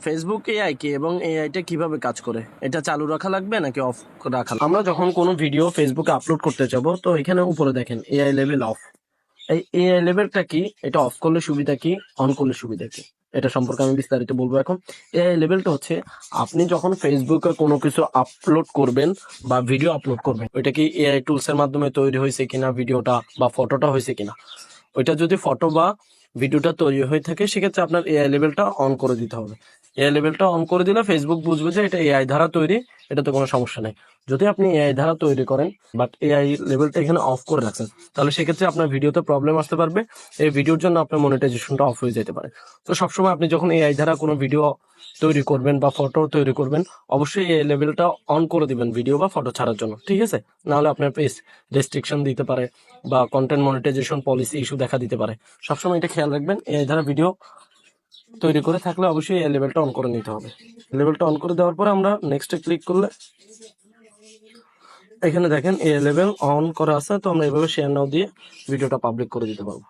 Facebook AI কি এবং এআইটা কিভাবে কাজ করে, এটা চালু রাখা লাগবে নাকি অফ রাখা? আমরা যখন কোনো ভিডিও ফেসবুকে আপলোড করতে যাবো, তো এখানে উপরে দেখেন এআই লেভেল অফ। এই এআই লেভেলটা কি, এটা অফ করলে সুবিধা কি, অন করলে সুবিধা কি, এটা সম্পর্কে আমি বিস্তারিত বলবো এখন। এআই লেভেলটা হচ্ছে আপনি যখন ফেসবুকে কোনো কিছু আপলোড করবেন বা ভিডিও আপলোড করবেন, ওইটা কি এআই টুলস এর মাধ্যমে তৈরি হয়েছে কিনা, ভিডিওটা বা ফটোটা হয়েছে কিনা। ওইটা যদি ফটো বা ভিডিওটা তৈরি হয়ে থাকে, সেক্ষেত্রে আপনার এআই লেভেলটা অন করে দিতে হবে। এআই লেভেলটা অন করে দিলে ফেসবুক বুঝবে যে এটা এআই দ্বারা তৈরি, এটাতে কোনো সমস্যা নেই। যদি আপনি এআই দ্বারা তৈরি করেন বাট এআই লেভেলটা এখানে অফ করে রাখছেন, তাহলে সেক্ষেত্রে আপনার ভিডিওতে প্রবলেম আসতে পারবে। এই ভিডিওর জন্য আপনার মনিটাইজেশনটা অফ হয়ে যেতে পারে। তো সবসময় আপনি যখন এআই দ্বারা কোনো ভিডিও তৈরি করবেন বা ফটো তৈরি করবেন, অবশ্যই এই লেভেলটা অন করে দিবেন ভিডিও বা ফটো ছাড়ার জন্য, ঠিক আছে? নাহলে আপনার পেজ রেস্ট্রিকশন দিতে পারে বা কন্টেন্ট মনিটাইজেশন পলিসি ইস্যু দেখা দিতে পারে। সবসময় এটা খেয়াল রাখবেন, এআই দ্বারা ভিডিও তৈরি করে থাকলে অবশ্যই এই লেভেলটা অন করে নিতে হবে। লেভেলটা অন করে দেওয়ার পরে আমরা নেক্সটে ক্লিক করলে এখানে দেখেন এআই লেভেল অন করা আছে, তো আমরা এভাবে শেয়ার নাও দিয়ে ভিডিওটা পাবলিক করে দিতে পারবো।